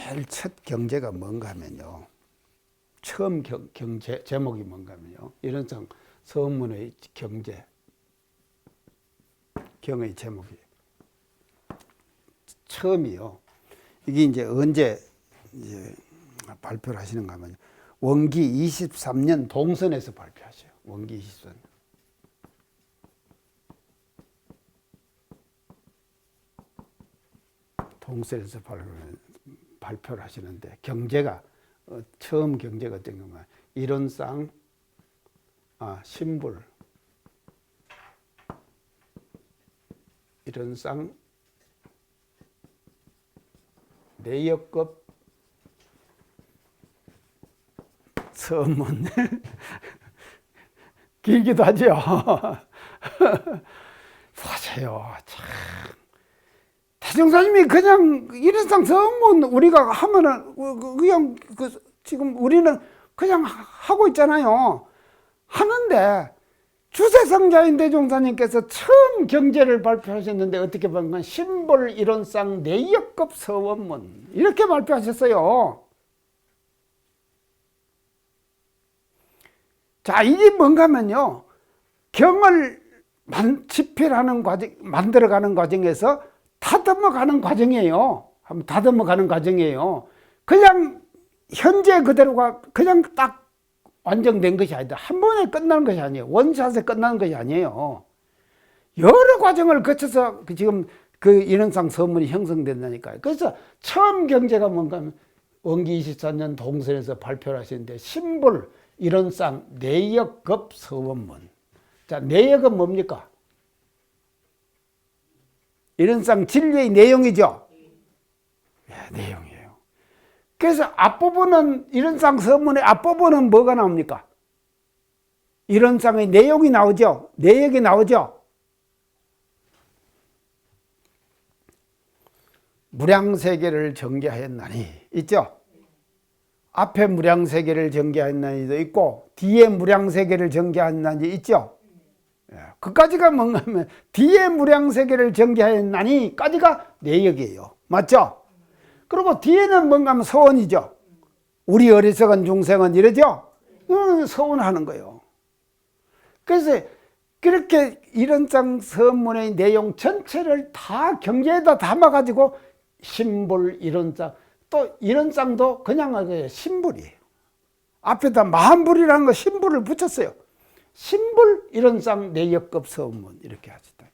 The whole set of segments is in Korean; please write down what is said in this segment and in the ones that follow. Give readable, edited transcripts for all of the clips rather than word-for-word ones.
제일 첫 경제가 뭔가 하면요. 처음 경제 제목이 뭔가 하면요. 이런상 서문의 경제 경의 제목이 처음이요. 이게 이제 언제 이제 발표를 하시는가 하면 원기 23년 동선에서 발표하셔요. 원기 23년. 동선에서 발표를 하시는데 경제가 처음 경제가 어떤 건가? 이론상 신불 이론상 내역급 서문 길기도 하죠. 보세요. 참 태종사님이 그냥 이론상 서문 우리가 하면은 그냥 지금 우리는 그냥 하고 있잖아요. 하는데 주세성자인 대종사님께서 처음 경제를 발표하셨는데 어떻게 보면 신볼 이론상 내역급 서원문 이렇게 발표하셨어요. 자, 이게 뭔가 하면요. 경을 집필하는 과정, 만들어가는 과정에서 다듬어가는 과정이에요. 한번 다듬어가는 과정이에요. 그냥 현재 그대로가 그냥 딱 완성된 것이 아니다. 한 번에 끝나는 것이 아니에요. 원샷에 끝나는 것이 아니에요. 여러 과정을 거쳐서 지금 그 이론상 서문이 형성된다니까요. 그래서 처음 경제가 뭔가 하면 원기 24년 동선에서 발표를 하시는데 신불 이론상 내역급 서원문. 자, 내역은 뭡니까? 이론상 진리의 내용이죠. 네, 내용이에요. 그래서 앞부분은 이론상 서문의 앞부분은 뭐가 나옵니까? 이론상의 내용이 나오죠. 내역이 나오죠. 무량세계를 전개하였나니 있죠. 앞에 무량세계를 전개하였나니도 있고 뒤에 무량세계를 전개하였나니 있죠. 그까지가 뭔가 하면 뒤에 무량세계를 전개하였나니까지가 내역이에요. 맞죠? 그리고 뒤에는 뭔가 하면 서원이죠. 우리 어리석은 중생은 이러죠. 서원하는 거예요. 그래서 그렇게 이론상 서문의 내용 전체를 다 경제에다 담아가지고 신불 이론상 또 이론상도 그냥 신불이에요. 앞에다 만불이라는 거 신불을 붙였어요. 신불 이론상 내역급 서문 이렇게 하시다.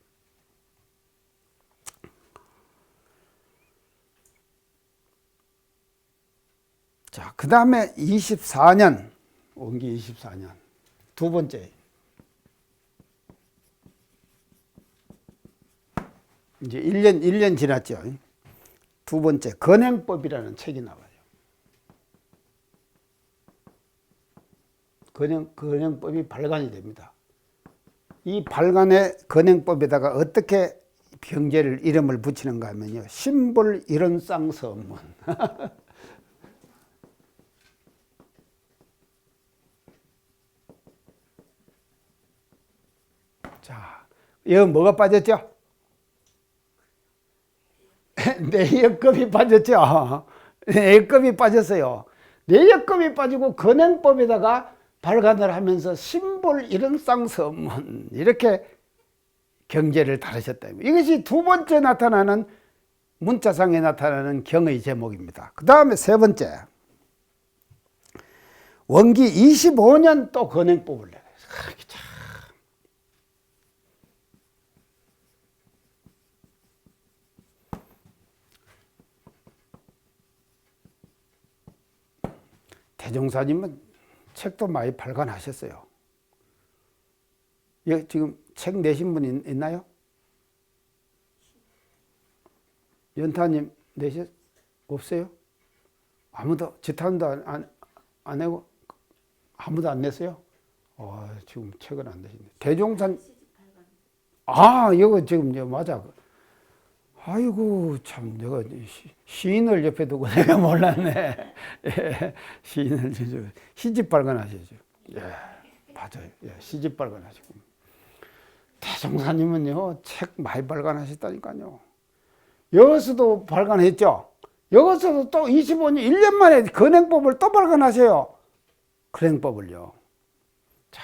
자, 그 다음에 24년 원기 24년 두 번째 이제 1년 지났죠. 두 번째 건행법이라는 책이 나와요. 건행법이 발간이 됩니다. 이 발간의 건행법에다가 어떻게 경제를 이름을 붙이는가 하면요. 신불 이론상 서문. 자, 여기 뭐가 빠졌죠? 내역급이 빠졌죠. 내역급이 빠졌어요. 내역급이 빠지고 건행법에다가 발간을 하면서 신불 이론상 서문 이렇게 경제를 다루셨다. 이것이 두 번째 나타나는 문자상에 나타나는 경의 제목입니다. 그 다음에 세 번째 원기 25년 또 건행법을 내요. 대종사님은 책도 많이 발간하셨어요. 예, 지금 책 내신 분 있나요? 연타님 내셨 없어요? 아무도 지탄도 안 내고 아무도 안 냈어요? 지금 책을 안 내시네. 대종산 이거 지금 맞아. 아이고 참 내가 시인을 옆에 두고 내가 몰랐네. 예, 시인을 시집 발간하시죠. 예, 맞아요. 예, 시집 발간하시고 대종사님은요 책 많이 발간하셨다니까요. 여수도 발간했죠. 여기서도 또 25년, 1년 만에 근행법을 또 발견하세요. 근행법을요. 자,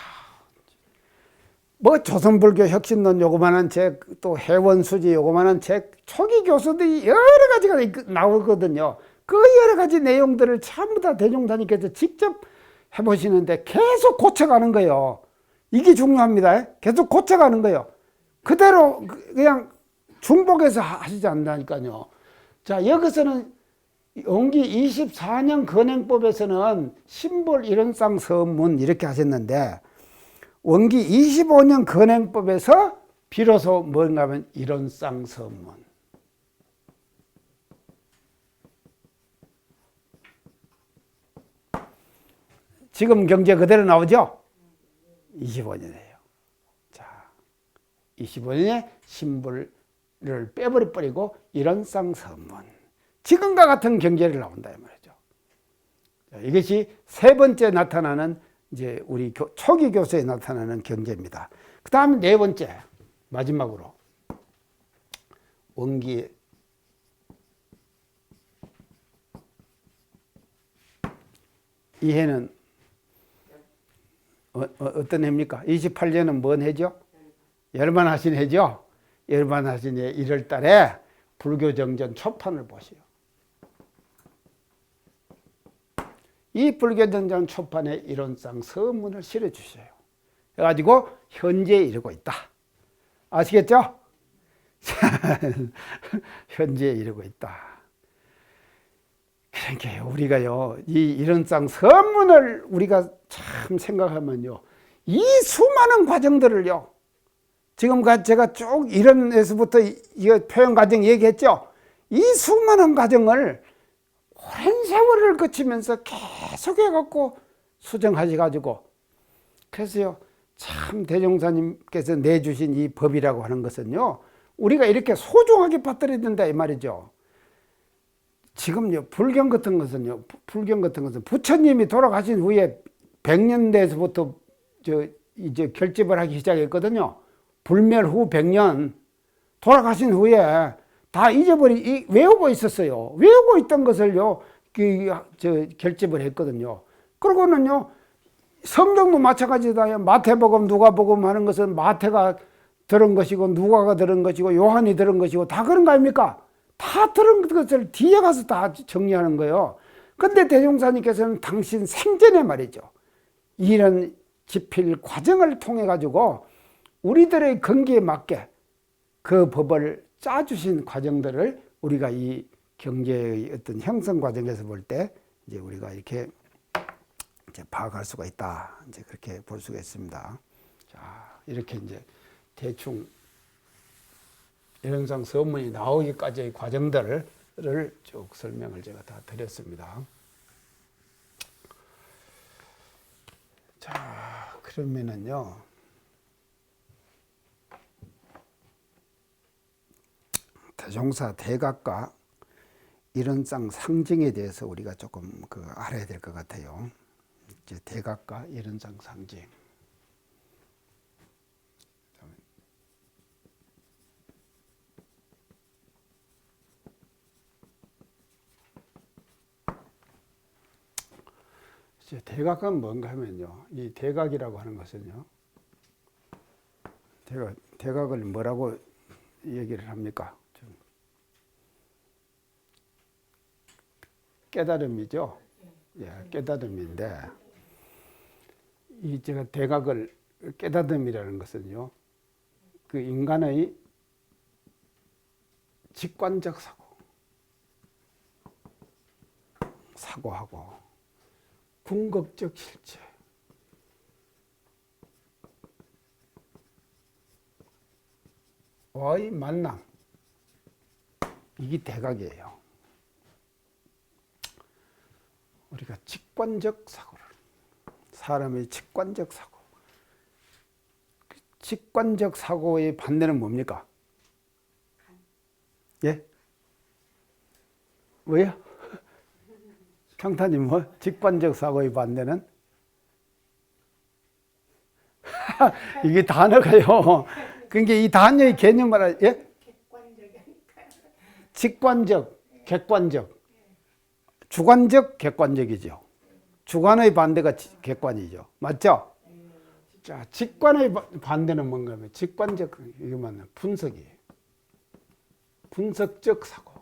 뭐 조선불교 혁신론 요거만한 책, 또 해원수지 요거만한 책, 초기 교수들이 여러 가지가 나오거든요. 그 여러 가지 내용들을 전부 다 대종사님께서 직접 해보시는데 계속 고쳐가는 거예요. 이게 중요합니다. 계속 고쳐가는 거예요. 그대로 그냥 중복해서 하시지 않는다니까요. 자, 여기서는 원기 24년 근행법에서는 신볼 일원상 서문 이렇게 하셨는데 원기 25년 근행법에서 비로소 뭔가 하면 일원상 서문. 지금 경제 그대로 나오죠? 25년이에요. 자, 25년에 신불을 빼버리고 일원상 서문. 지금과 같은 경제를 나온다 이 말이죠. 자, 이것이 세 번째 나타나는 이제 우리 초기 교수에 나타나는 경제입니다. 그 다음에 네 번째 마지막으로 원기 이 해는 어떤 해입니까? 28년은 뭔 해죠? 열반하신 해죠? 열반하신 해 1월 달에 불교정전 초판을 보시오. 이 불교정전 초판에 일원상 서문을 실어 주셔요. 그래가지고 현재 이르고 있다. 아시겠죠? 현재 이르고 있다. 그러니까 우리가요, 이 일원상 서문을 우리가 참 생각하면요, 이 수많은 과정들을요, 지금 제가 쭉 이론에서부터 이 표현 과정 얘기했죠. 이 수많은 과정을 오랜 세월을 거치면서 계속해갖고 수정하셔가지고, 그래서요, 참 대종사님께서 내주신 이 법이라고 하는 것은요, 우리가 이렇게 소중하게 받들어야 된다 이 말이죠. 지금요, 불경 같은 것은 부처님이 돌아가신 후에 100년대에서부터 이제 결집을 하기 시작했거든요. 불멸 후 100년 돌아가신 후에 다 외우고 있었어요. 외우고 있던 것을요, 결집을 했거든요. 그러고는요, 성경도 마찬가지다. 마태복음, 누가복음 하는 것은 마태가 들은 것이고, 누가가 들은 것이고, 요한이 들은 것이고, 다 그런 거 아닙니까? 다 들은 것을 뒤에 가서 다 정리하는 거예요. 근데 대종사님께서는 당신 생전에 말이죠, 이런 집필 과정을 통해 가지고 우리들의 건기에 맞게 그 법을 짜주신 과정들을 우리가 이 경제의 어떤 형성 과정에서 볼 때 이제 우리가 이렇게 이제 파악할 수가 있다. 이제 그렇게 볼 수가 있습니다. 자, 이렇게 이제 대충 일원상 서문이 나오기까지의 과정들을 쭉 설명을 제가 다 드렸습니다. 자, 그러면은요, 대종사 대각과 일원상 상징에 대해서 우리가 조금 알아야 될 것 같아요. 이제 대각과 일원상 상징. 이제 대각은 뭔가 하면요, 이 대각이라고 하는 것은요, 대각을 뭐라고 얘기를 합니까? 깨달음이죠. 예, 깨달음인데, 이 제가 대각을 깨달음이라는 것은요, 그 인간의 직관적 사고하고 궁극적 실체, 와의 만남, 이게 대각이에요. 우리가 직관적 사고를, 사람의 직관적 사고, 직관적 사고의 반대는 뭡니까? 예? 왜요? 평타님 뭐? 직관적 사고의 반대는? 이게 단어가요. 그러니까 이 단어의 개념을 예? 직관적, 객관적. 주관적, 객관적이죠. 주관의 반대가 객관이죠. 맞죠? 자, 직관의 반대는 뭔가 하면 직관적, 이거만 분석이에요. 분석적 사고.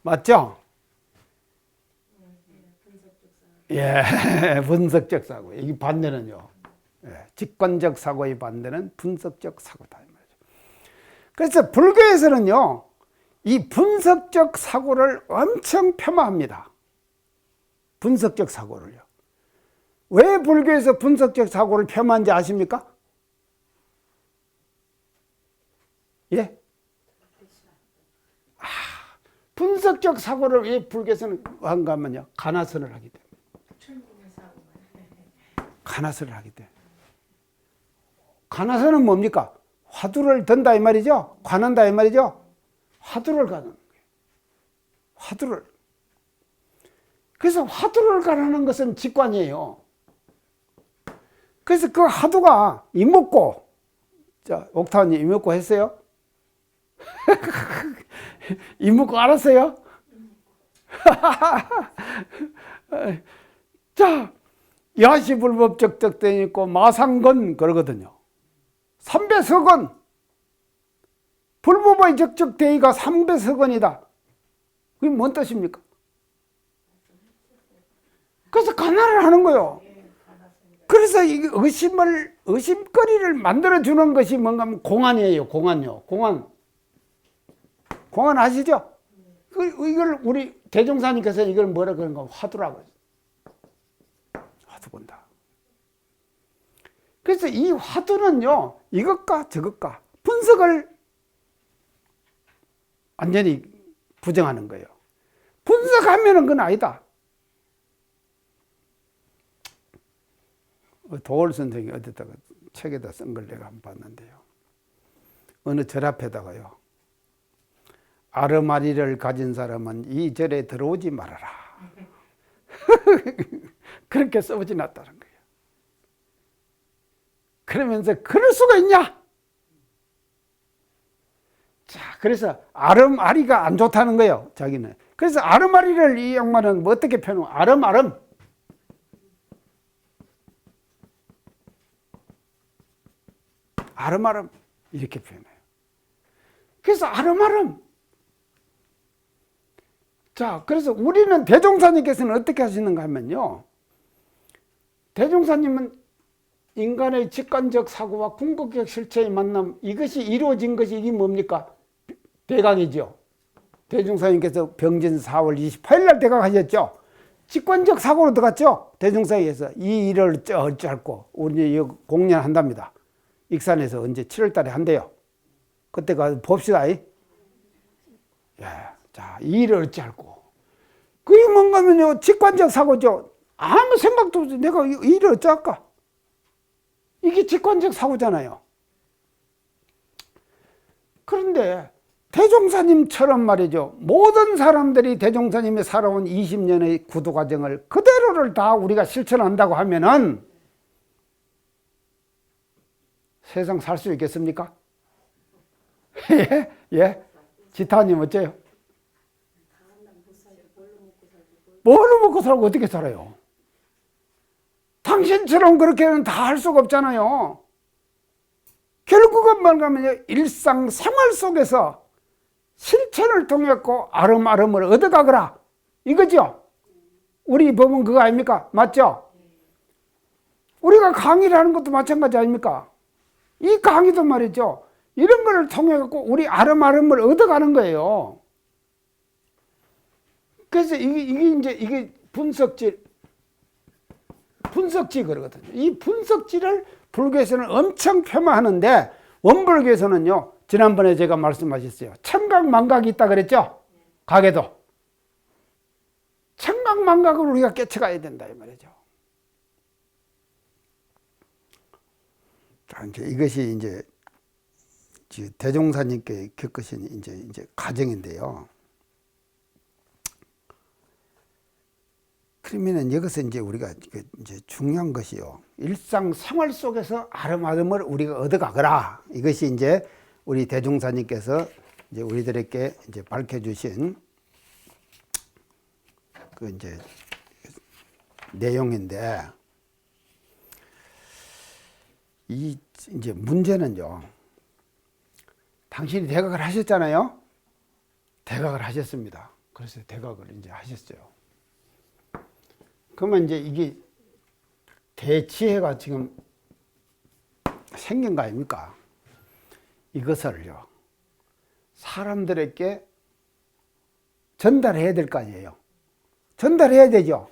맞죠? 예, 분석적 사고. 이 반대는요. 예, 직관적 사고의 반대는 분석적 사고다. 이 말이죠. 그래서 불교에서는요, 이 분석적 사고를 엄청 폄하합니다. 분석적 사고를요. 왜 불교에서 분석적 사고를 폄하한지 아십니까? 예? 분석적 사고를 왜 불교에서는 한가 하면요. 간화선을 하기 때문에. 간화선을 하기 때문에. 간화선은 뭡니까? 화두를 든다 이 말이죠. 관한다 이 말이죠. 화두를 가는 거예요. 화두를. 그래서 화두를 가라는 것은 직관이에요. 그래서 그 화두가 이목고, 자, 옥타원님 이목고 했어요? 이목고 알았어요? 자, 야시불법적적대 있고 마상건 그러거든요. 삼배석원, 불법의 적적대의가 삼배석원이다. 그게 뭔 뜻입니까? 그래서 간화를 하는 거예요. 그래서 이 의심거리를 만들어주는 것이 뭔가 하면 공안이에요. 공안요. 공안 아시죠? 이걸 우리 대종사님께서 이걸 뭐라 그런 거 화두라고 했어요. 화두 본다. 그래서 이 화두는요, 이것과 저것과 분석을 완전히 부정하는 거예요. 분석하면은 그건 아니다. 도월 선생이 어디다가 책에다 쓴 걸 내가 한번 봤는데요. 어느 절 앞에다가요. 아르마리를 가진 사람은 이 절에 들어오지 말아라. 그렇게 써보지 놨다는 거예요. 그러면서 그럴 수가 있냐? 자, 그래서 아름아리가 안 좋다는 거예요. 자기는. 그래서 아름아리를 이 양반은 뭐 어떻게 표현해요? 아름. 아름아름 이렇게 표현해요. 그래서 아름아름. 자, 그래서 우리는 대종사님께서는 어떻게 하시는가 하면요. 대종사님은 인간의 직관적 사고와 궁극적 실체의 만남, 이것이 이루어진 것이 이게 뭡니까? 대강이죠. 대종사님께서 병진 4월 28일 날 대강하셨죠. 직관적 사고로 들어갔죠. 대종사에서 이 일을 어쩌고 우리 공연한답니다. 익산에서 언제 7월 달에 한대요. 그때 가서 봅시다. 예. 자, 이 일을 어찌할꼬. 그게 뭔가 하면요, 직관적 사고죠. 아무 생각도 없이 내가 이 일을 어찌할까? 이게 직관적 사고잖아요. 그런데 대종사님처럼 말이죠. 모든 사람들이 대종사님이 살아온 20년의 구도 과정을 그대로를 다 우리가 실천한다고 하면은 세상 살 수 있겠습니까? 예? 지타님 어째요? 뭘로 먹고 살고 어떻게 살아요? 당신처럼 그렇게는 다 할 수가 없잖아요. 결국은 뭔가면요, 일상생활 속에서 실천을 통해서 아름아름을 얻어가거라. 이거죠? 우리 법은 그거 아닙니까? 맞죠? 우리가 강의를 하는 것도 마찬가지 아닙니까? 이 강의도 말이죠. 이런 거를 통해 갖고 우리 아름아름을 얻어가는 거예요. 그래서 이게 분석지 그러거든요. 이 분석지를 불교에서는 엄청 폄하하는데 원불교에서는요. 지난번에 제가 말씀하셨어요. 청각망각이 있다 그랬죠? 가게도. 청각망각을 우리가 깨쳐가야 된다 이 말이죠. 자, 이것이 이제 대종사님께 겪으신 이제 과정인데요. 그러면은 여기서 이제 우리가 이제 중요한 것이요. 일상생활 속에서 아름아름을 우리가 얻어가거라. 이것이 이제 우리 대종사님께서 이제 우리들에게 이제 밝혀주신 그 이제 내용인데, 이 이제 문제는요, 당신이 대각을 하셨잖아요. 대각을 하셨습니다. 그래서 대각을 이제 하셨어요. 그러면 이제 이게 대지혜가 지금 생긴 거 아닙니까? 이것을요, 사람들에게 전달해야 될 거 아니에요. 전달해야 되죠.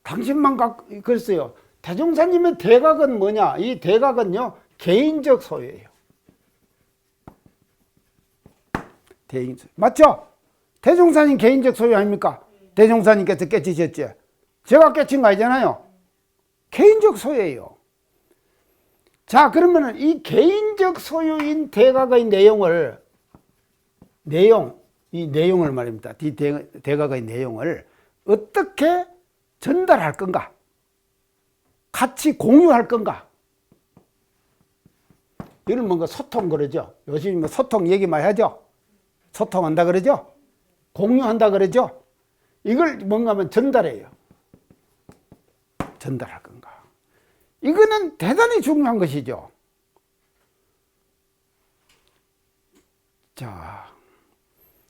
당신만 갖고, 그랬어요. 대종사님의 대각은 뭐냐? 이 대각은요, 개인적 소유예요. 대인소 맞죠? 대종사님 개인적 소유 아닙니까? 대종사님께서 깨치셨지. 제가 깨친 거 아니잖아요. 개인적 소유예요. 자, 그러면 이 개인적 소유인 대각의 이 내용을 말입니다. 이 대각의 내용을 어떻게 전달할 건가? 같이 공유할 건가? 이런 뭔가 소통 그러죠. 요즘 뭐 소통 얘기 많이 하죠. 소통한다 그러죠. 공유한다 그러죠. 이걸 뭔가 하면 전달해요. 전달할 건가? 이거는 대단히 중요한 것이죠. 자,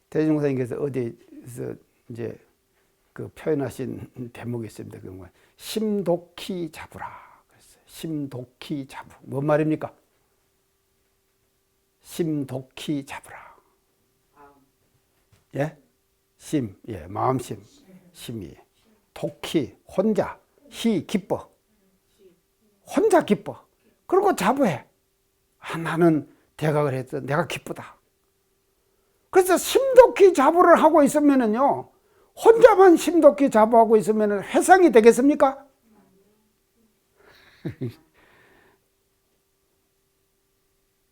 대중사님께서 어디서 이제 그 표현하신 대목이 있습니다. 그건 심독히 잡으라. 그랬어요. 심독히 잡으. 뭔 말입니까? 심독히 잡으라. 예? 심, 예, 마음심, 심이. 독히, 혼자, 희, 기뻐. 혼자 기뻐. 그리고 자부해. 아, 나는 대각을 했어. 내가 기쁘다. 그래서 심독히 자부를 하고 있으면은요, 혼자만 심독히 자부하고 있으면 회상이 되겠습니까?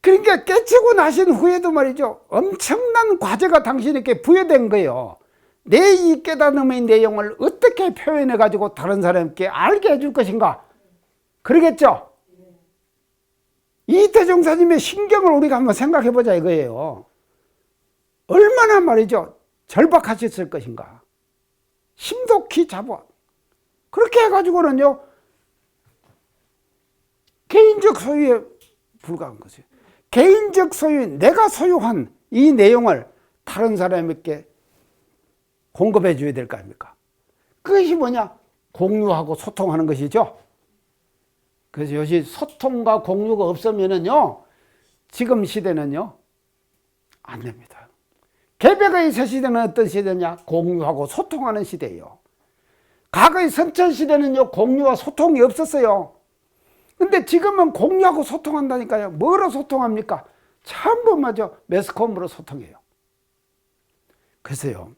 그러니까 깨치고 나신 후에도 말이죠, 엄청난 과제가 당신에게 부여된 거예요. 내 이 깨달음의 내용을 어떻게 표현해 가지고 다른 사람께 알게 해줄 것인가? 그러겠죠? 이 대종사님의 신경을 우리가 한번 생각해 보자 이거예요. 얼마나 말이죠, 절박하셨을 것인가? 심독히 잡아. 그렇게 해가지고는요, 개인적 소유에 불과한 것이에요. 개인적 소유인 내가 소유한 이 내용을 다른 사람에게 공급해 줘야 될 거 아닙니까? 그것이 뭐냐? 공유하고 소통하는 것이죠. 그래서 요새 소통과 공유가 없으면은요, 지금 시대는요, 안 됩니다. 개벽의 새 시대는 어떤 시대냐? 공유하고 소통하는 시대예요. 과거의 선천시대는요, 공유와 소통이 없었어요. 근데 지금은 공유하고 소통한다니까요. 뭐로 소통합니까? 전부 맞아, 매스컴으로 소통해요. 그래서요,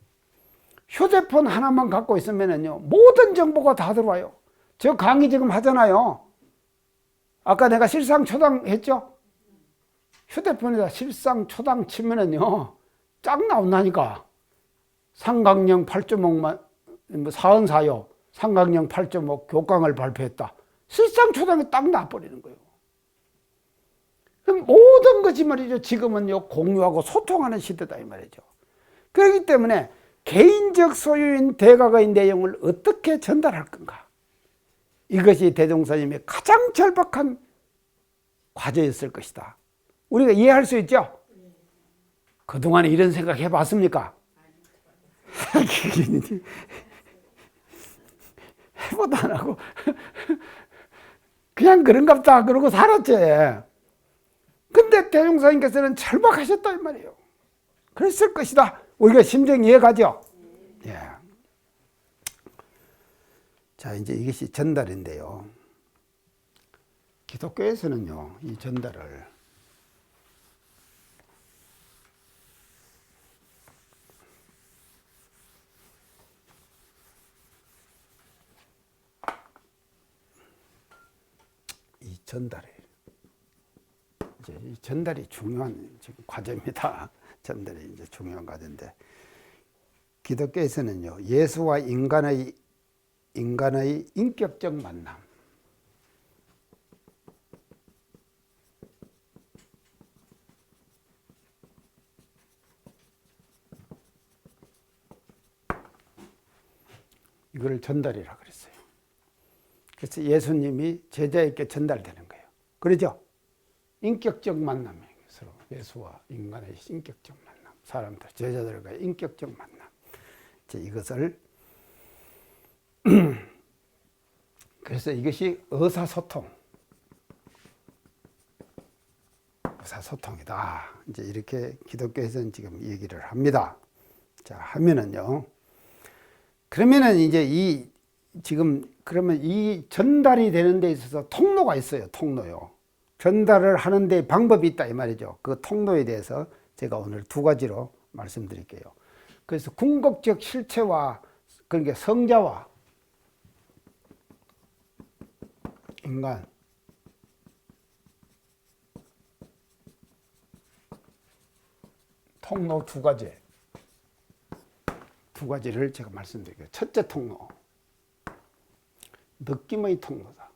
휴대폰 하나만 갖고 있으면은요, 모든 정보가 다 들어와요. 저 강의 지금 하잖아요. 아까 내가 실상초당 했죠? 휴대폰에다 실상초당 치면은요, 쫙 나온다니까. 상강령 8.5만, 뭐 사은사요. 상강령 8.5 교강을 발표했다. 실상초당에 딱 나버리는 거예요. 그럼 모든 것이 말이죠, 지금은요, 공유하고 소통하는 시대다 이 말이죠. 그렇기 때문에 개인적 소유인 대각의 내용을 어떻게 전달할 건가? 이것이 대종사님의 가장 절박한 과제였을 것이다. 우리가 이해할 수 있죠? 그동안에 이런 생각 해봤습니까? 해보도 안 하고 그냥 그런갑다 그러고 살았지. 근데 대종사님께서는 절박하셨다 이 말이에요. 그랬을 것이다. 우리가 심정 이해가죠? 예. 자, 이제 이것이 전달인데요. 기독교에서는요, 이 전달을 이제 이 전달이 중요한 지금 과제입니다. 전달이 이제 중요한 과제인데, 기독교에서는요, 예수와 인간의 인격적 만남, 이걸 전달이라 그랬어요. 그래서 예수님이 제자에게 전달되는 거예요. 그러죠? 인격적 만남이에요. 서로 예수와 인간의 인격적 만남, 사람들, 제자들과의 인격적 만남. 이것을 그래서 이것이 의사소통이다. 이제 이렇게 기독교에서는 지금 얘기를 합니다. 자, 하면은요. 그러면은 이제 그러면 이 전달이 되는 데 있어서 통로가 있어요. 통로요. 전달을 하는 데 방법이 있다 이 말이죠. 그 통로에 대해서 제가 오늘 두 가지로 말씀드릴게요. 그래서 궁극적 실체와 그러니까 성자와 인간 통로 두 가지를 제가 말씀드릴게요. 첫째 통로, 느낌의 통로다.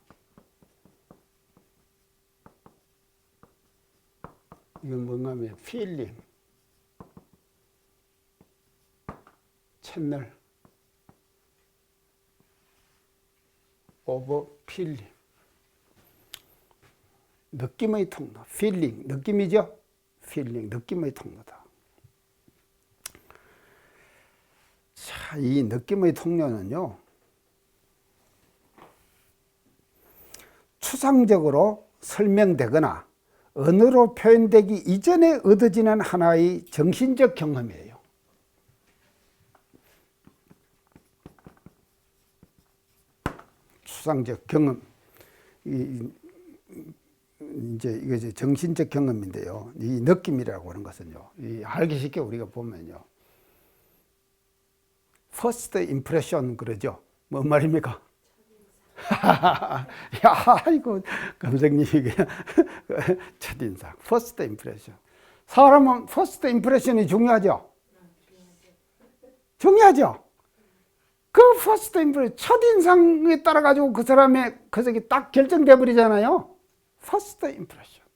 이건 뭔가 하면 feeling, 채널 오브 필링, 느낌의 통로, feeling, 느낌이죠? feeling, 느낌의 통로다. 자, 이 느낌의 통로는요, 추상적으로 설명되거나 언어로 표현되기 이전에 얻어지는 하나의 정신적 경험이에요. 추상적 경험, 이제 이게 정신적 경험인데요. 이 느낌이라고 하는 것은요, 알기 쉽게 우리가 보면요, first impression 그러죠. 뭔 말입니까? 야, 이거 감독님 이게 첫인상, first impression. 사람은 first impression이 중요하죠. 중요하죠. 그 first impression, 첫인상에 따라 가지고 그 사람의 그색이 딱 결정돼 버리잖아요. first impression.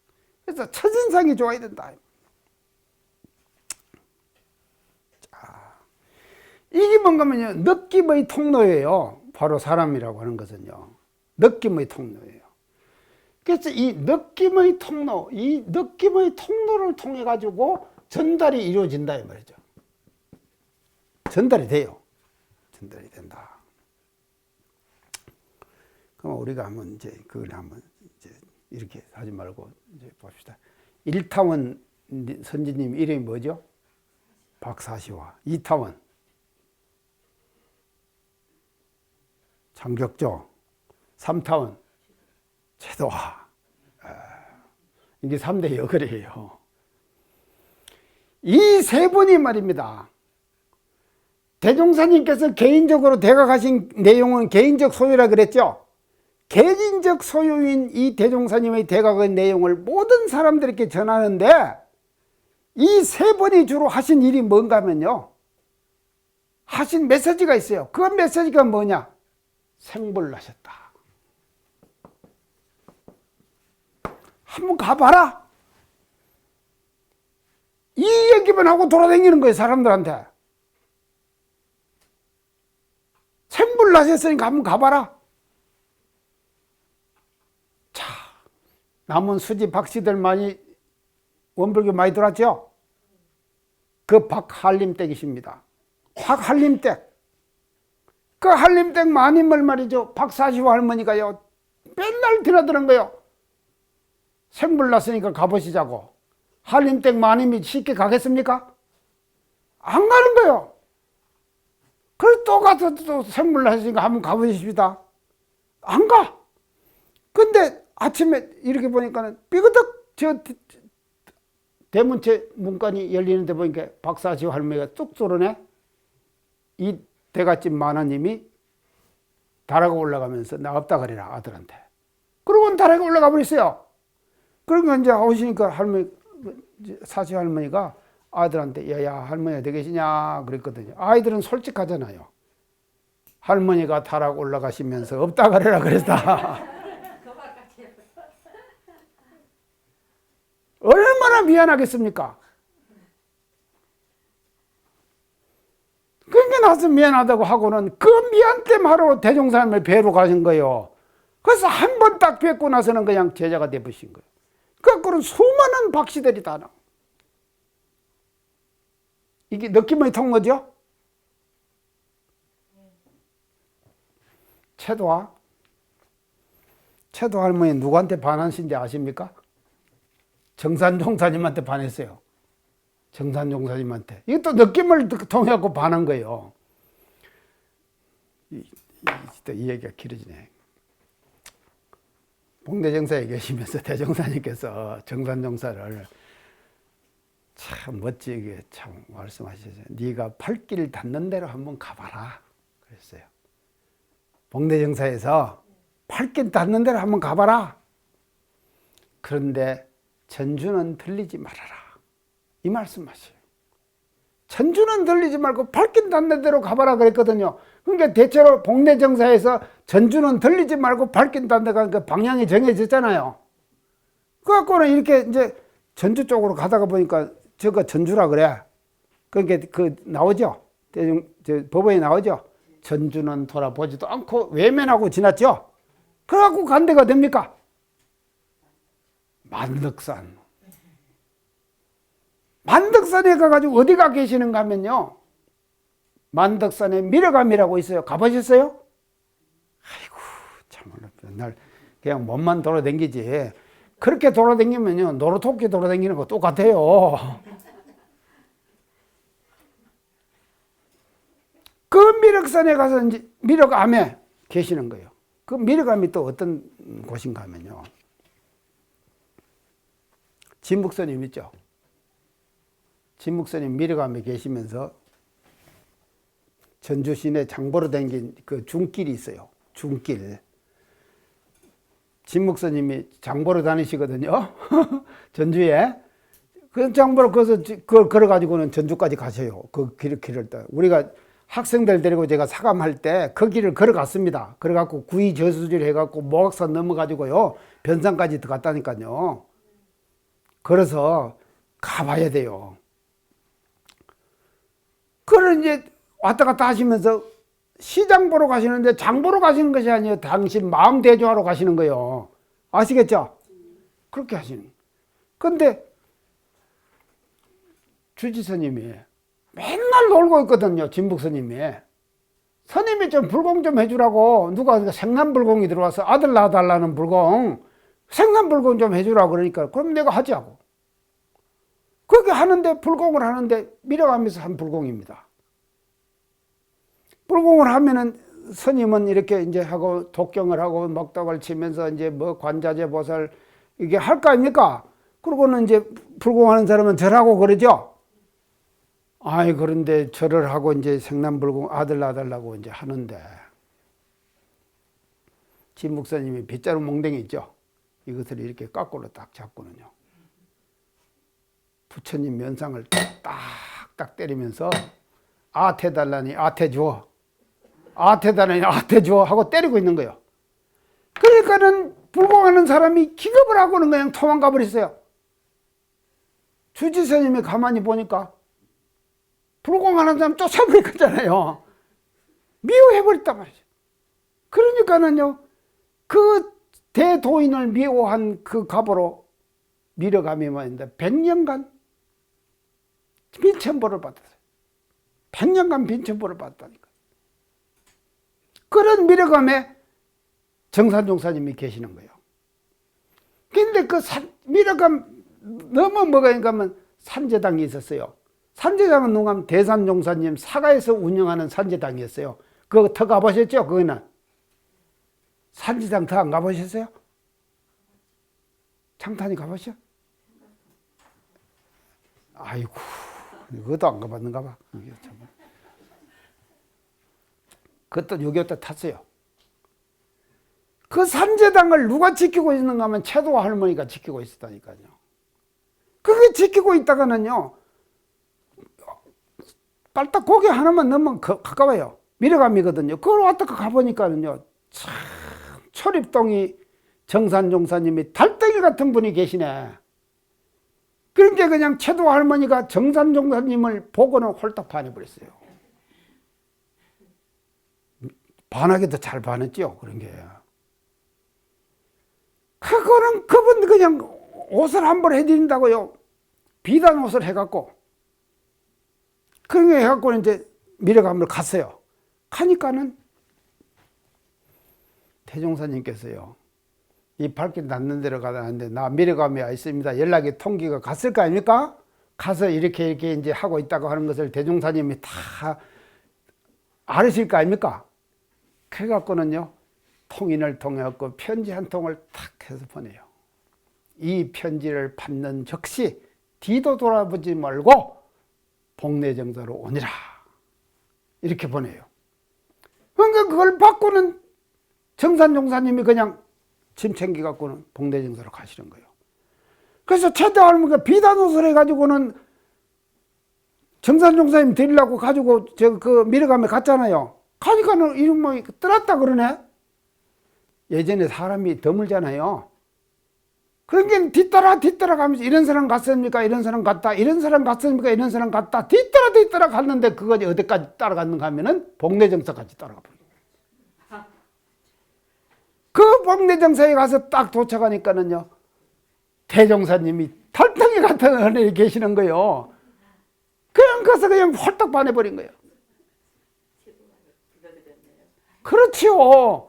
그래서 첫인상이 좋아야 된다. 자, 이게 뭔가면요, 느낌의 통로예요. 바로 사람이라고 하는 것은요, 느낌의 통로예요. 그래서 이 느낌의 통로를 통해 가지고 전달이 이루어진다 이 말이죠. 전달이 돼요. 전달이 된다. 그럼 우리가 한번 이제 그걸 한번 이제 이렇게 하지 말고 이제 봅시다. 1타원 선지님 이름이 뭐죠? 박사시와. 2타원 장격조. 3타원 제도화. 이게 3대 여걸이에요. 이 세 분이 말입니다. 대종사님께서 개인적으로 대각하신 내용은 개인적 소유라 그랬죠. 개인적 소유인 이 대종사님의 대각의 내용을 모든 사람들에게 전하는데, 이 세 분이 주로 하신 일이 뭔가 하면요, 하신 메시지가 있어요. 그 메시지가 뭐냐? 생불나셨다. 한번 가봐라. 이 얘기만 하고 돌아다니는 거예요, 사람들한테. 생불나셨으니까 한번 가봐라. 자, 남은 수지 박씨들 많이, 원불교 많이 들었죠? 그 박한림댁이십니다. 박한림댁. 그 한림댁 마님을 말이죠, 박사시와 할머니가요, 맨날 드나드는 거예요. 생불났으니까 가보시자고. 한림댁 마님이 쉽게 가겠습니까? 안 가는 거예요. 그래서 또 가서 또 생불났으니까 한번 가보십시다. 안 가. 근데 아침에 이렇게 보니까는 삐그덕 저 대문체 문간이 열리는데 보니까 박사시 할머니가 뚝 쏘르네. 이 대갓집 마나님이 다락에 올라가면서 나 없다 그래라 아들한테. 그러고 다락에 올라가 버렸어요. 그러니까 이제 오시니까 할머니, 사시 할머니가 아들한테 야야 할머니가 어디 계시냐 그랬거든요. 아이들은 솔직하잖아요. 할머니가 다락 올라가시면서 없다 그래라 그랬다. 얼마나 미안하겠습니까? 그러니까 미안해서 미안하다고 하고는 그 미안 때문에 하러 대종사님을 뵈러 가신 거예요. 그래서 한 번 딱 뵙고 나서는 그냥 제자가 돼버신 거예요. 그래서 수많은 박씨들이 다 나와. 이게 느낌이 통하죠? 채도와 할머니 누구한테 반하신지 아십니까? 정산종사님한테 반했어요. 정산종사님한테. 이것도 느낌을 통해서 반한 거예요. 이 얘기가 길어지네. 봉대정사에 계시면서 대종사님께서 정산종사를 참 멋지게 참 말씀하셨어요. 네가 발길 닿는 대로 한번 가봐라 그랬어요. 봉대정사에서 발길 닿는 대로 한번 가봐라. 그런데 전주는 들리지 말아라. 이 말씀하셔요. 전주는 들리지 말고 발길 닿는 대로 가봐라 그랬거든요. 그러니까 대체로 봉대정사에서 전주는 들리지 말고 발길 닿는 데가 그 방향이 정해졌잖아요. 그래갖고는 이렇게 이제 전주 쪽으로 가다가 보니까 저거 전주라 그래. 그러니까 그 나오죠. 법원에 나오죠. 전주는 돌아보지도 않고 외면하고 지났죠. 그래갖고 간 데가 됩니까? 만덕산. 만덕산에 가가지고 어디가 계시는가 하면요. 만덕산에 미러감이라고 있어요. 가보셨어요? 아이고, 참말로 맨날 그냥 몸만 돌아다니지. 그렇게 돌아다니면요. 노루토끼 돌아다니는 거 똑같아요. 그 미륵산에 가서 이제 미륵암에 계시는 거예요. 그 미륵암이 또 어떤 곳인가 하면요. 진묵스님 있죠? 진묵스님 미륵암에 계시면서 전주 시내 장보러 다닌 그 중길이 있어요. 중길. 진묵스님이 장보러 다니시거든요. 전주에. 그 장보러 그걸 걸어가지고는 전주까지 가셔요. 그 길을 우리가 학생들 데리고 제가 사감할 때 그 길을 걸어갔습니다. 그래갖고 구이 저수지를 해갖고 모악산 넘어가지고요. 변산까지 들어갔다니까요. 그래서 가봐야 돼요. 그걸 이제 왔다 갔다 하시면서 시장 보러 가시는데 장 보러 가시는 것이 아니에요. 당신 마음 대조하러 가시는 거예요. 아시겠죠? 그렇게 하시는. 근데 주지스님이 맨날 놀고 있거든요. 진북스님이. 스님이 좀 불공 좀 해주라고 누가 생남불공이 들어와서 아들 낳아달라는 불공 생남불공 좀 해주라고 그러니까 그럼 내가 하자고. 그렇게 하는데 불공을 하는데 밀어가면서 한 불공입니다. 불공을 하면은 스님은 이렇게 이제 하고 독경을 하고 먹덕을 치면서 이제 뭐 관자재 보살 이게 할 거 아닙니까? 그러고는 이제 불공하는 사람은 절하고 그러죠. 아이 그런데 절을 하고 이제 생남불공 아들 낳아달라고 이제 하는데 진묵스님이 빗자루 몽댕이 있죠. 이것을 이렇게 거꾸로 딱 잡고는요. 부처님 면상을 딱딱 때리면서 아태달라니 아태주어 아태달라니 아태주어 하고 때리고 있는 거예요. 그러니까는 불공하는 사람이 기겁을 하고는 그냥 도망가 버렸어요. 주지스님이 가만히 보니까 불공하는 사람 쫓아버릴 거잖아요. 미워해버렸단 말이죠. 그러니까는요, 그 대도인을 미워한 그 갑으로 밀어감이 뭐인데 100년간 빈천보를 받았어요. 100년간 빈천보를 받았다니까. 그런 밀어감에 정산종사님이 계시는 거예요. 근데 그 밀어감 너무 뭐가 있는가 하면 산재당이 있었어요. 산재당은 누가 하면 대산종사님 사가에서 운영하는 산재당이었어요. 그거 더 가보셨죠? 그거는. 산재당 더 안 가보셨어요? 창탄이 가보셨죠? 아이고, 그것도 안 가봤는가 봐. 그것도 6.25 때 탔어요. 그 산재당을 누가 지키고 있는가 하면 채도 할머니가 지키고 있었다니까요. 그게 지키고 있다가는요, 깔딱 고개 하나만 넣으면 가까워요. 미러감이거든요. 그걸 왔다 가보니까는요, 참, 초립동이 정산종사님이 달덩이 같은 분이 계시네. 그러니까 그냥 채도 할머니가 정산종사님을 보고는 홀딱 반해버렸어요. 반하게도 잘 반했죠. 그런 게. 그거는 그분 그냥 옷을 한 벌 해드린다고요. 비단 옷을 해갖고. 그렇게 해갖고 이제 미래감을 갔어요. 가니까는 대종사님께서요. 이 발길 닿는 데로 가다는데 나 미래감이 와 있습니다. 연락이 통기가 갔을 거 아닙니까? 가서 이렇게 이제 하고 있다고 하는 것을 대종사님이 다 알으실 거 아닙니까? 그래갖고는요. 통인을 통해갖고 편지 한 통을 탁 해서 보내요. 이 편지를 받는 즉시 뒤도 돌아보지 말고 복내정서로 오니라. 이렇게 보내요. 그러니까 그걸 받고는 정산종사님이 그냥 짐 챙겨갖고는 복내정서로 가시는 거예요. 그래서 최대 할머니가 비단옷을 해가지고는 정산종사님 드리려고 가지고 그 미래감에 갔잖아요. 가니까는 이런 뭐 떠났다 그러네. 예전에 사람이 드물잖아요. 그러니까 뒤따라 가면서 이런 사람 갔습니까? 이런 사람 갔다. 이런 사람 갔습니까? 이런 사람 갔다. 뒤따라 갔는데 그거 어디까지 따라갔는가 하면은 복내정서까지 따라가 버려요. 그 복내정서에 가서 딱 도착하니까는요. 대종사님이 달덩이 같은 은혜에 계시는 거예요. 그냥 가서 그냥 홀딱 반해버린 거예요. 그렇지요.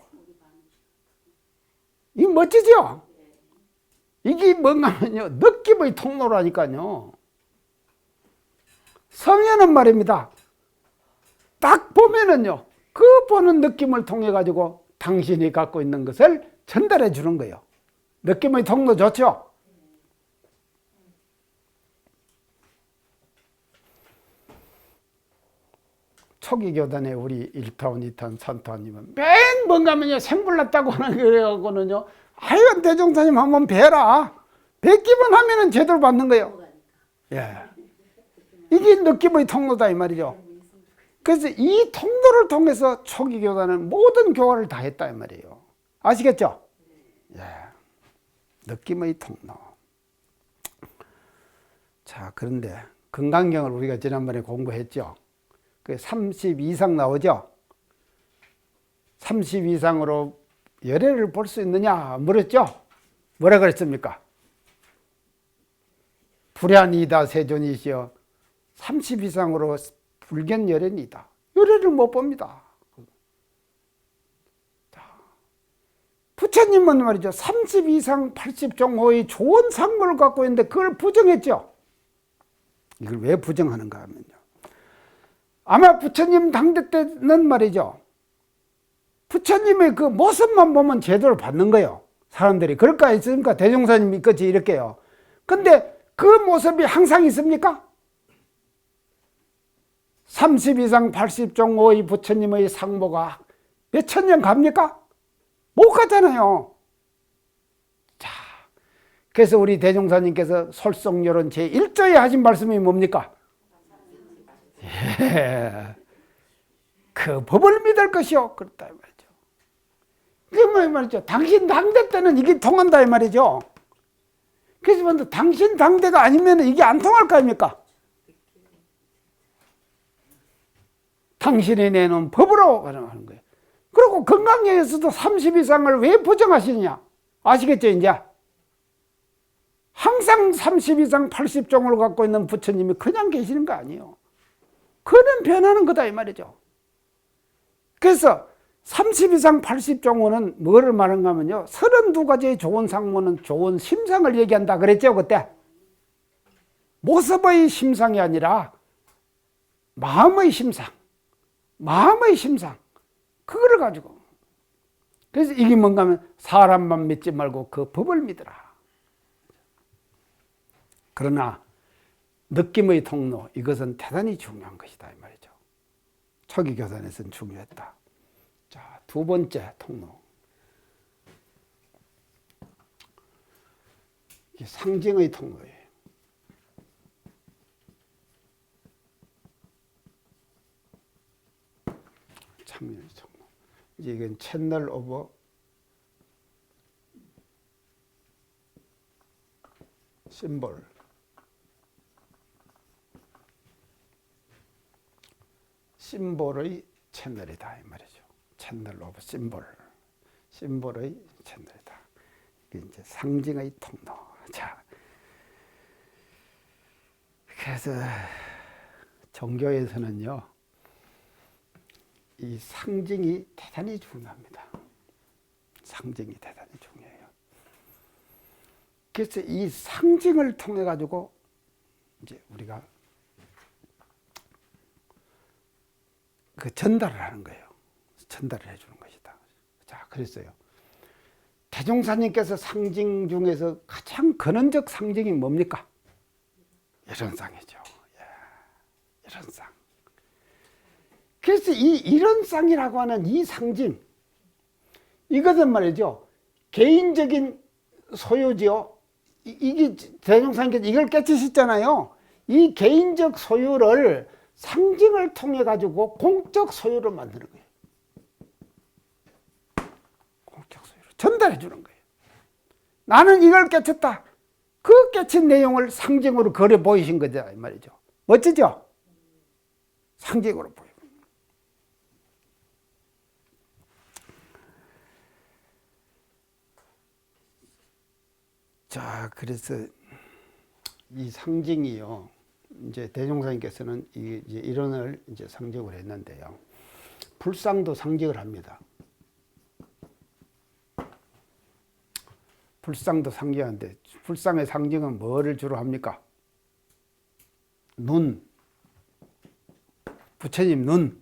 이 멋지죠? 이게 뭔가 하면요. 느낌의 통로라니까요. 성현은 말입니다. 딱 보면은요. 그 보는 느낌을 통해 가지고 당신이 갖고 있는 것을 전달해 주는 거예요. 느낌의 통로 좋죠? 초기 교단에 우리 1타원, 2타원, 3타원님은 맨 뭔가 하면요. 생불났다고 하는 그래갖고는요. 아유, 대종사님 한번 뵈라. 뵙기만 하면은 제대로 받는 거예요. 예. 이게 느낌의 통로다, 이 말이죠. 그래서 이 통로를 통해서 초기 교단은 모든 교화를 다 했다, 이 말이에요. 아시겠죠? 예. 느낌의 통로. 자, 그런데 금강경을 우리가 지난번에 공부했죠. 그 30 이상 나오죠? 30 이상으로 열애를 볼 수 있느냐 물었죠? 뭐라 그랬습니까? 불야이다 세존이시여 30 이상으로 불견열애이다. 열애를 못 봅니다. 자, 부처님은 말이죠. 30 이상 80종호의 좋은 상물을 갖고 있는데 그걸 부정했죠. 이걸 왜 부정하는가 하면요. 아마 부처님 당대 때는 말이죠. 부처님의 그 모습만 보면 제대로 받는 거예요. 사람들이. 그럴까 있습니까? 대종사님이 있겠지 이렇게요. 근데 그 모습이 항상 있습니까? 30 이상 80종호의 부처님의 상모가 몇천 년 갑니까? 못 가잖아요. 자, 그래서 우리 대종사님께서 솔송요론 제1조에 하신 말씀이 뭡니까? 예. 그 법을 믿을 것이요. 그렇다 이 말이죠. 그게 뭐 말이죠. 당신 당대 때는 이게 통한다 이 말이죠. 그래서 먼저 당신 당대가 아니면 이게 안 통할 거 아닙니까? 당신이 내놓은 법으로 하는 거예요. 그리고 건강경에서도 30 이상을 왜 부정하시느냐? 아시겠죠, 이제? 항상 30 이상 80종을 갖고 있는 부처님이 그냥 계시는 거 아니에요. 그는 변하는 거다 이 말이죠. 그래서 30 이상 80종호는 뭐를 말하는가 하면요. 32가지의 좋은 상모는 좋은 심상을 얘기한다 그랬죠, 그때? 모습의 심상이 아니라 마음의 심상. 마음의 심상. 그거를 가지고. 그래서 이게 뭔가 하면 사람만 믿지 말고 그 법을 믿으라. 그러나 느낌의 통로, 이것은 대단히 중요한 것이다 이 말이죠. 초기 교단에서는 중요했다. 자, 두 번째 통로. 이게 상징의 통로예요. 참여의 통로. 이제 이건 채널 오브 심볼. 심볼의 채널이다 이 말이죠. 채널 오브 심볼. 심볼의 채널이다. 이게 이제 상징의 통로. 자, 그래서 종교에서는요, 이 상징이 대단히 중요합니다. 상징이 대단히 중요해요. 그래서 이 상징을 통해 가지고 이제 우리가 그 전달을 하는 거예요. 전달을 해주는 것이다. 자, 그랬어요. 대종사님께서 상징 중에서 가장 근원적 상징이 뭡니까? 이런 쌍이죠. 예, 이런 쌍. 그래서 이 이런 쌍이라고 하는 이 상징, 이것은 말이죠, 개인적인 소유지요. 이게 대종사님께서 이걸 깨치셨잖아요. 이 개인적 소유를 상징을 통해 가지고 공적 소유로 만드는 거예요. 공적 소유로 전달해 주는 거예요. 나는 이걸 깨쳤다. 그 깨친 내용을 상징으로 그려 보이신 거죠, 이 말이죠. 멋지죠? 상징으로 보이고. 자, 그래서 이 상징이요, 이제 대종사님께서는 이제 이론을 이제 상징을 했는데요. 불상도 상징을 합니다. 불상도 상징하는데, 불상의 상징은 뭐를 주로 합니까? 눈. 부처님 눈.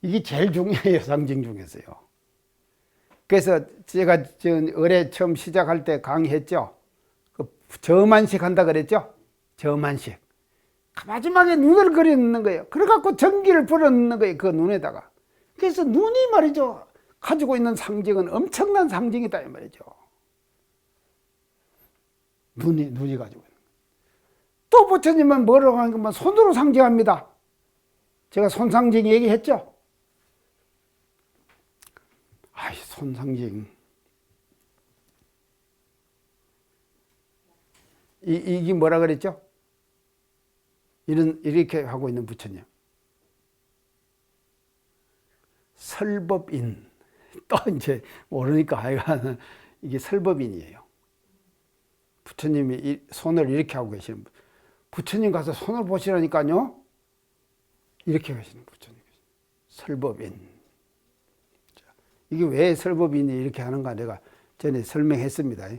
이게 제일 중요해요, 상징 중에서요. 그래서 제가 올해 처음 시작할 때 강의했죠. 그 저만식 한다 그랬죠. 저만식. 마지막에 눈을 그려 넣는 거예요. 그래갖고 전기를 불어 넣는 거예요, 그 눈에다가. 그래서 눈이 말이죠, 가지고 있는 상징은 엄청난 상징이다, 이 말이죠. 눈이 가지고 있는. 또 부처님은 뭐라고 하는 것만 손으로 상징합니다. 제가 손상징 얘기했죠. 아이, 손상징. 이게 뭐라 그랬죠? 이렇게 하고 있는 부처님. 설법인. 또 이제 모르니까 이게 설법인이에요. 부처님이 손을 이렇게 하고 계시는 분. 부처님 가서 손을 보시라니까요. 이렇게 하시는 부처님. 설법인. 이게 왜 설법인이 이렇게 하는가 내가 전에 설명했습니다.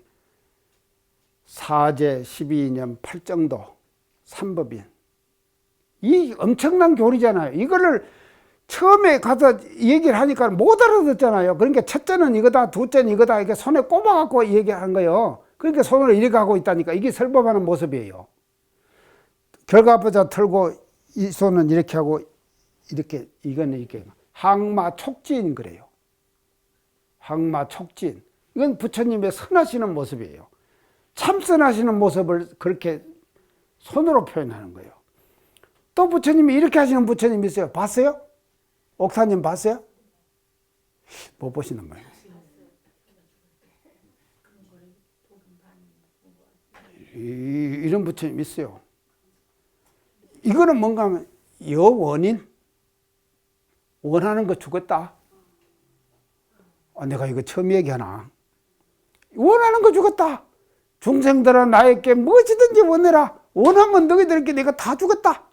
사제 12년 8정도 삼법인. 이 엄청난 교리잖아요. 이거를 처음에 가서 얘기를 하니까 못 알아듣잖아요. 그러니까 첫째는 이거다, 둘째는 이거다, 이렇게 손에 꼽아갖고 얘기한 거예요. 그러니까 손을 이렇게 하고 있다니까. 이게 설법하는 모습이에요. 결과보자 털고 이 손은 이렇게 하고 이렇게, 이거는 이렇게 항마 촉진 그래요. 항마 촉진. 이건 부처님의 선하시는 모습이에요. 참선하시는 모습을 그렇게 손으로 표현하는 거예요. 또 부처님이 이렇게 하시는 부처님이 있어요. 봤어요? 옥사님 봤어요? 못 보시는 거예요. 이런 부처님 있어요. 이거는 뭔가 하면 여원인? 원하는 거 주겠다. 내가 이거 처음 얘기하나? 원하는 거 주겠다. 중생들아 나에게 무엇이든지 원해라. 원하면 너희들에게 내가 다 주겠다.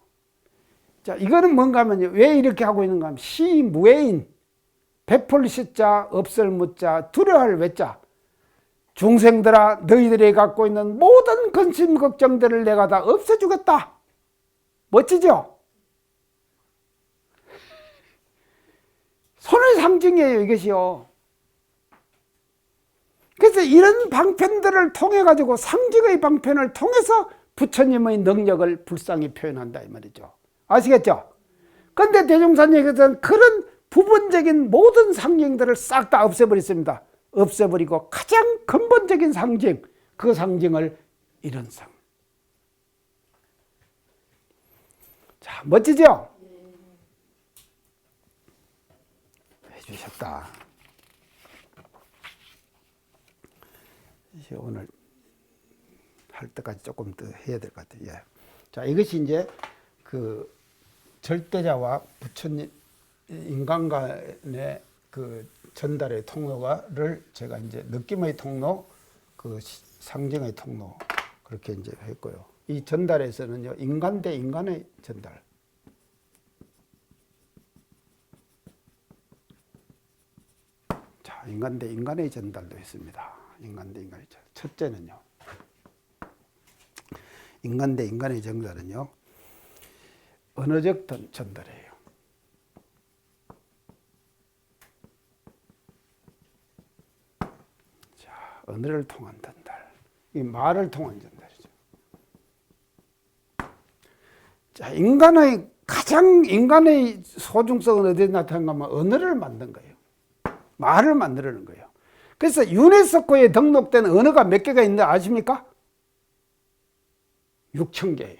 자, 이거는 뭔가 하면요. 왜 이렇게 하고 있는가 하면 시무해인. 베풀 시자, 없을 무자, 두려워할 외자. 중생들아 너희들이 갖고 있는 모든 근심 걱정들을 내가 다 없애주겠다. 멋지죠? 손의 상징이에요, 이것이요. 그래서 이런 방편들을 통해 가지고 상징의 방편을 통해서 부처님의 능력을 불쌍히 표현한다 이 말이죠. 아시겠죠? 그런데 대종사님께서는 그런 부분적인 모든 상징들을 싹 다 없애버렸습니다. 없애버리고 가장 근본적인 상징, 그 상징을 이런 상. 자, 멋지죠? 해주셨다. 오늘 할 때까지 조금 더 해야 될 것 같아요. 예. 자, 이것이 이제 그 절대자와 부처님, 인간 간의 그 전달의 통로를 제가 이제 느낌의 통로, 그 상징의 통로 그렇게 이제 했고요. 이 전달에서는요, 인간 대 인간의 전달. 자, 인간 대 인간의 전달도 있습니다. 인간 대 인간의 전달. 첫째는요, 인간 대 인간의 전달은요, 언어적 전달이에요. 자, 언어를 통한 전달. 이 말을 통한 전달이죠. 자, 인간의 소중성은 어디에 나타나는가 하면 언어를 만든 거예요. 말을 만드는 거예요. 그래서 유네스코에 등록된 언어가 몇 개가 있는지 아십니까? 6,000개예요.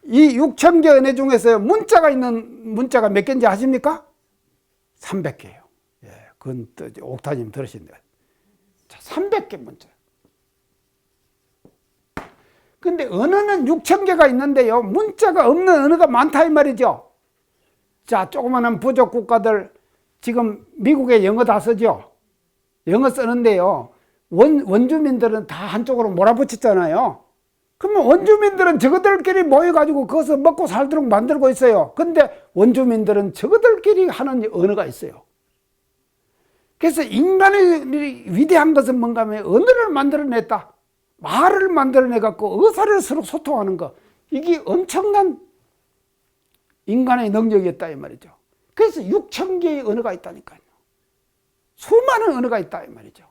이 6,000개 언어 중에서 문자가 있는 문자가 몇 개인지 아십니까? 300개예요. 예, 그건 또 옥타님 들으신데. 자, 300개 문자. 근데 언어는 6,000개가 있는데요, 문자가 없는 언어가 많다 이 말이죠. 자, 조그마한 부족 국가들 지금 미국에 영어 다 쓰죠. 영어 쓰는데요, 원주민들은 다 한쪽으로 몰아붙였잖아요. 그러면 원주민들은 저거들끼리 모여가지고 거기서 먹고 살도록 만들고 있어요. 근데 원주민들은 저거들끼리 하는 언어가 있어요. 그래서 인간의 위대한 것은 뭔가 하면 언어를 만들어냈다. 말을 만들어내갖고 의사를 서로 소통하는 거. 이게 엄청난 인간의 능력이었다 이 말이죠. 그래서 6,000개의 언어가 있다니까요. 수많은 언어가 있다 이 말이죠.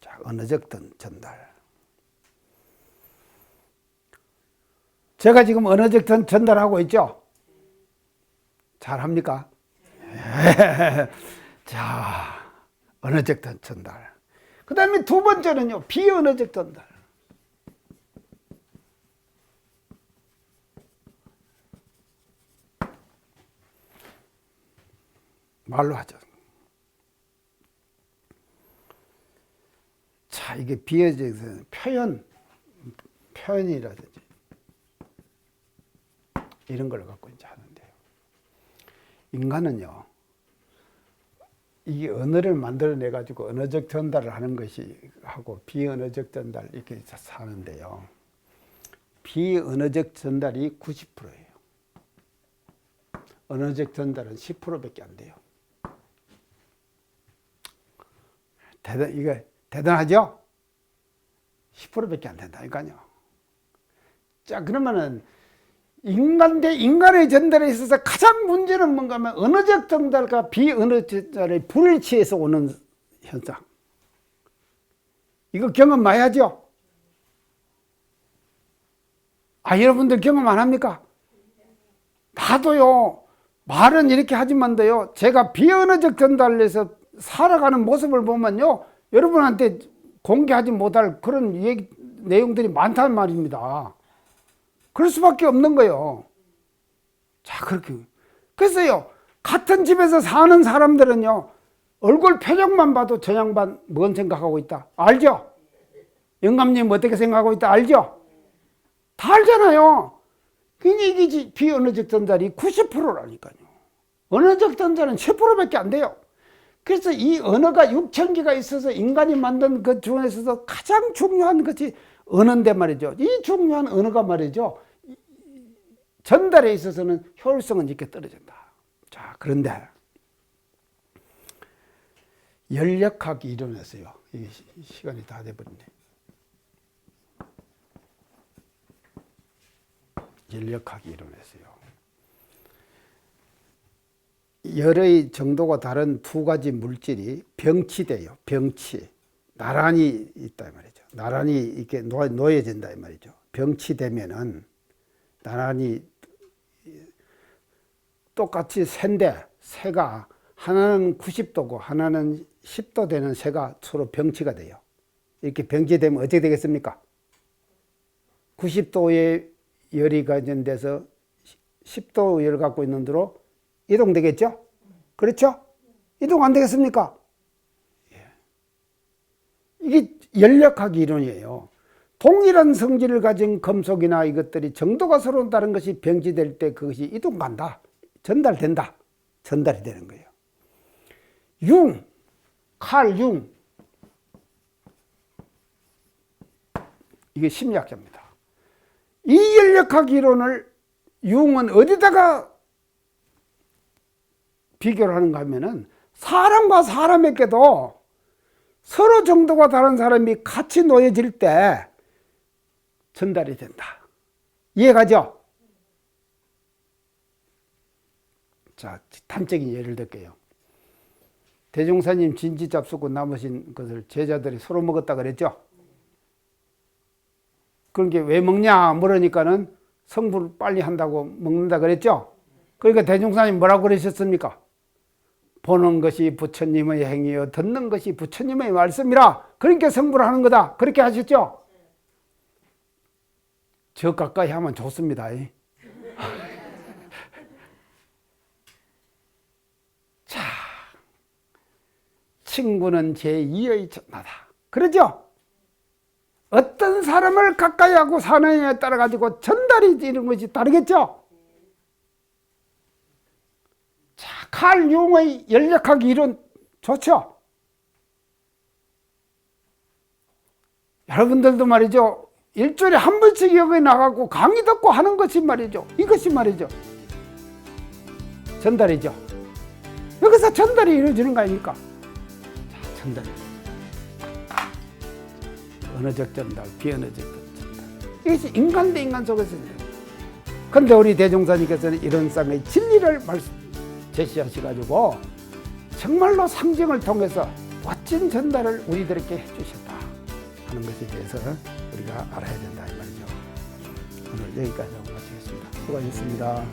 자, 언어적 전달. 제가 지금 언어적 전달하고 있죠? 잘합니까? 자, 언어적 전달. 그 다음에 두 번째는요, 비언어적 전달. 말로 하죠. 자, 이게 비언어적 표현이라든지 이런 걸 갖고 이제 하는데요. 인간은요, 이 언어를 만들어내 가지고 언어적 전달을 하는 것이 하고 비언어적 전달 이렇게 사는데요. 비언어적 전달이 90%예요. 언어적 전달은 10%밖에 안 돼요. 이게 대단하죠? 10%밖에 안 된다니까요. 자, 그러면은 인간 대 인간의 전달에 있어서 가장 문제는 뭔가 하면 언어적 전달과 비언어적 전달의 불일치에서 오는 현상. 이거 경험 많이 하죠? 아, 여러분들 경험 안 합니까? 나도요, 말은 이렇게 하지만도요, 제가 비언어적 전달에서 살아가는 모습을 보면요, 여러분한테 공개하지 못할 그런 내용들이 많다는 말입니다. 그럴 수밖에 없는 거예요. 자, 그렇게. 그래서요, 같은 집에서 사는 사람들은요, 얼굴 표정만 봐도 저 양반 뭔 생각하고 있다. 알죠? 영감님 어떻게 생각하고 있다. 알죠? 다 알잖아요. 그러니까 이게 비언어적 전달이 90%라니까요. 언어적 전달은 10%밖에 안 돼요. 그래서 이 언어가 6,000개가 있어서 인간이 만든 그 중에서도 가장 중요한 것이 언어인데 말이죠. 이 중요한 언어가 말이죠, 전달에 있어서는 효율성은 이렇게 떨어진다. 자, 그런데 연력학 이론에서요, 이게 시간이 다 돼버렸네. 연력학 이론에서요, 열의 정도가 다른 두 가지 물질이 병치돼요. 병치. 나란히 있다 이 말이죠. 나란히 이렇게 놓여진다 이 말이죠. 병치되면은 나란히 똑같이 새인데 새가 하나는 90도고 하나는 10도 되는 새가 서로 병치가 돼요. 이렇게 병치되면 어떻게 되겠습니까? 90도의 열이 가진 데서 10도 열을 갖고 있는 데로 이동되겠죠? 그렇죠? 이동 안 되겠습니까? 예. 이게 연력학 이론이에요. 동일한 성질을 가진 금속이나 이것들이 정도가 서로 다른 것이 병지될 때 그것이 이동간다. 전달된다. 전달이 되는 거예요. 융, 칼 융. 이게 심리학자입니다. 이 연력학 이론을 융은 어디다가 비교를 하는가 하면은 사람과 사람에게도 서로 정도가 다른 사람이 같이 놓여질 때 전달이 된다. 이해가죠? 자, 단적인 예를 들게요. 대종사님 진지 잡수고 남으신 것을 제자들이 서로 먹었다 그랬죠? 그런 게 왜 먹냐 물으니까는 성불 빨리 한다고 먹는다 그랬죠? 그러니까 대종사님 뭐라고 그러셨습니까? 보는 것이 부처님의 행위요 듣는 것이 부처님의 말씀이라 그러니까 성불하는 거다 그렇게 하셨죠? 저 가까이 하면 좋습니다. 자, 친구는 제2의 전하다 그러죠? 어떤 사람을 가까이 하고 사느냐에 따라 가지고 전달이 되는 것이 다르겠죠? 자, 칼 융의 연력학 이론 좋죠? 여러분들도 말이죠. 일주일에 한 번씩 여기 나가고 강의 듣고 하는 것이 말이죠. 이것이 말이죠. 전달이죠. 여기서 전달이 이루어지는 거 아닙니까? 자, 전달. 언어적 전달, 비언어적 전달. 이것이 인간 대 인간 속에서. 그런데 우리 대종사님께서는 이런 쌍의 진리를 제시하셔가지고 정말로 상징을 통해서 멋진 전달을 우리들에게 해주셨다 하는 것에 대해서 우리가 알아야 된다 이 말이죠. 오늘 여기까지 하고 마치겠습니다. 수고하셨습니다.